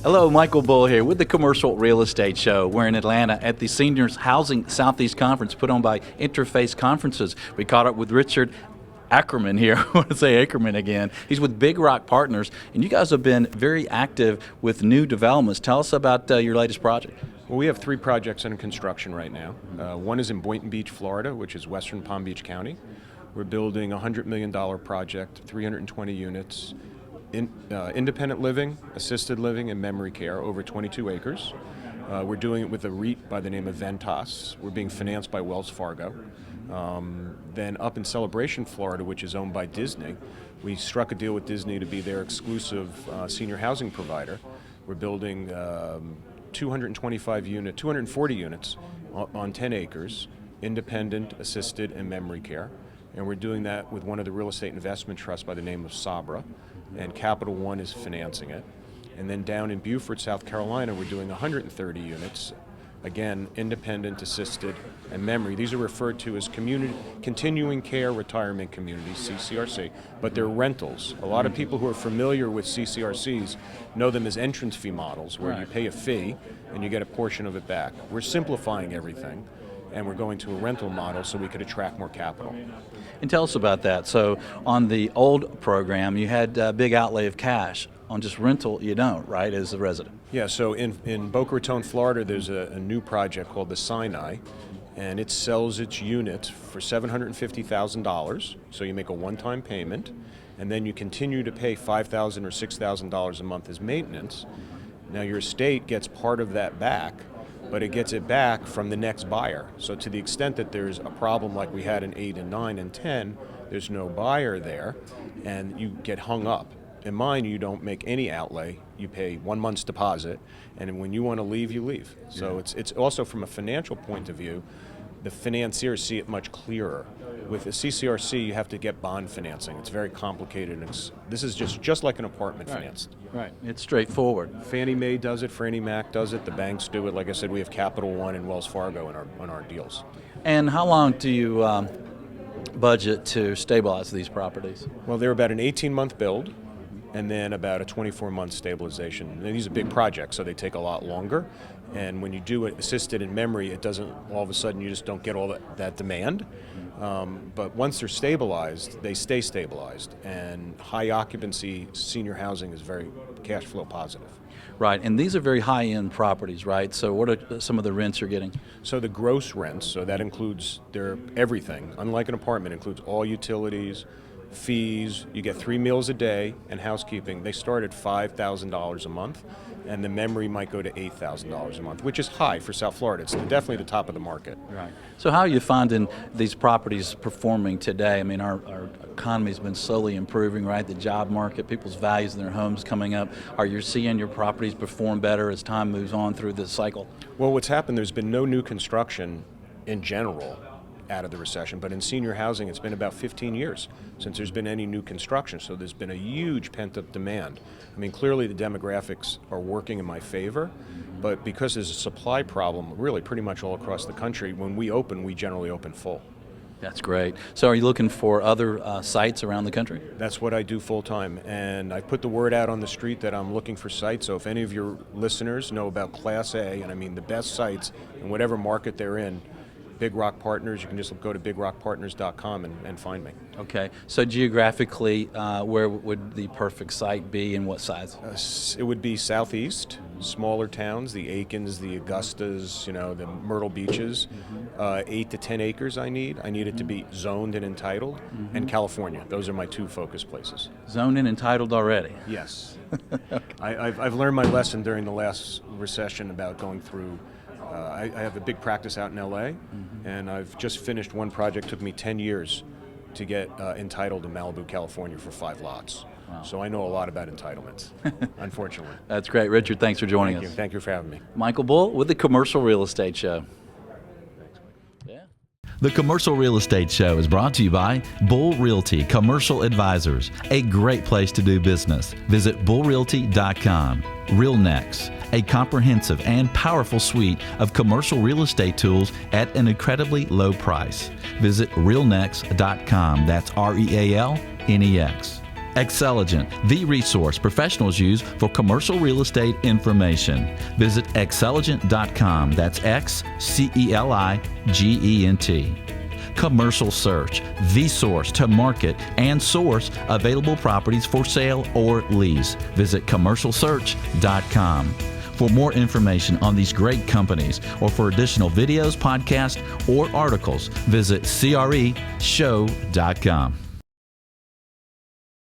Hello, Michael Bull here with the Commercial Real Estate Show. We're in Atlanta at the Seniors Housing Southeast Conference put on by Interface Conferences. We caught up with Richard Ackerman here. I want to say Ackerman again. He's with Big Rock Partners, and you guys have been very active with new developments. Tell us about your latest project. Well, we have 3 projects under construction right now. One is in Boynton Beach, Florida, which is western Palm Beach County. We're building a $100 million project, 320 units, independent living, assisted living, and memory care, over 22 acres. We're doing it with a REIT by the name of Ventas. We're being financed by Wells Fargo. Then up in Celebration, Florida, which is owned by Disney, we struck a deal with Disney to be their exclusive senior housing provider. We're building 240 units on 10 acres, independent, assisted, and memory care. And we're doing that with one of the real estate investment trusts by the name of Sabra, and Capital One is financing it. And then down in Beaufort, South Carolina, we're doing 130 units, again, independent, assisted, and memory. These are referred to as continuing care retirement communities, CCRC, but they're rentals. A lot of people who are familiar with CCRCs know them as entrance fee models, where you pay a fee and you get a portion of it back. We're simplifying everything, and we're going to a rental model so we could attract more capital. And tell us about that. So on the old program, you had a big outlay of cash. On just rental, you don't, right, as a resident? Yeah, so in Boca Raton, Florida, there's a new project called the Sinai, and it sells its unit for $750,000. So you make a one-time payment, and then you continue to pay $5,000 or $6,000 a month as maintenance. Now your estate gets part of that back, but it gets it back from the next buyer. So to the extent that there's a problem like we had in 8 and 9 and 10, there's no buyer there, and you get hung up. In mine, you don't make any outlay. You pay 1 month's deposit, and when you want to leave, you leave. So it's also, from a financial point of view, the financiers see it much clearer. With a CCRC, you have to get bond financing. It's very complicated. This is just like an apartment financed. Right, it's straightforward. Fannie Mae does it, Freddie Mac does it, the banks do it. Like I said, we have Capital One and Wells Fargo on our deals. And how long do you budget to stabilize these properties? Well, they're about an 18-month build, and then about a 24-month stabilization. And these are big projects, so they take a lot longer. And when you do it assisted in memory, it doesn't, all of a sudden you just don't get all that demand. But once they're stabilized, they stay stabilized. And high occupancy senior housing is very cash flow positive. Right, and these are very high-end properties, right? So what are some of the rents you're getting? So the gross rents, so that includes everything. Unlike an apartment, it includes all utilities, fees. You get 3 meals a day and housekeeping. They start at $5,000 a month, and the memory might go to $8,000 a month, which is high for South Florida. It's definitely the top of the market. Right. So how are you finding these properties performing today? I mean, our economy's been slowly improving, right? The job market, people's values in their homes coming up. Are you seeing your properties perform better as time moves on through this cycle? Well, what's happened, there's been no new construction in general out of the recession, but in senior housing it's been about 15 years since there's been any new construction, so there's been a huge pent-up demand. I mean, clearly the demographics are working in my favor, but because there's a supply problem really pretty much all across the country, when we open, we generally open full. That's great. So are you looking for other sites around the country? That's what I do full-time, and I put the word out on the street that I'm looking for sites, so if any of your listeners know about Class A, and I mean the best sites in whatever market they're in, Big Rock Partners, you can just go to bigrockpartners.com and find me. Okay, so geographically, where would the perfect site be and what size? It would be southeast, smaller towns, the Aikens, the Augustas, the Myrtle Beaches. 8 to 10 acres I need. I need it to be zoned and entitled, and California. Those are my 2 focus places. Zoned and entitled already? Yes. Okay. I've learned my lesson during the last recession about going through. I have a big practice out in LA, and I've just finished one project. Took me 10 years to get entitled in Malibu, California for 5 lots. Wow. So I know a lot about entitlements, unfortunately. That's great. Richard, thanks for joining us. Thank you for having me. Michael Bull with the Commercial Real Estate Show. The Commercial Real Estate Show is brought to you by Bull Realty Commercial Advisors, a great place to do business. Visit bullrealty.com. RealNex, a comprehensive and powerful suite of commercial real estate tools at an incredibly low price. Visit realnex.com. That's REALNEX. Xceligent, the resource professionals use for commercial real estate information. Visit xceligent.com. That's XCELIGENT. Commercial Search, the source to market and source available properties for sale or lease. Visit commercialsearch.com. For more information on these great companies or for additional videos, podcasts, or articles, visit CREshow.com.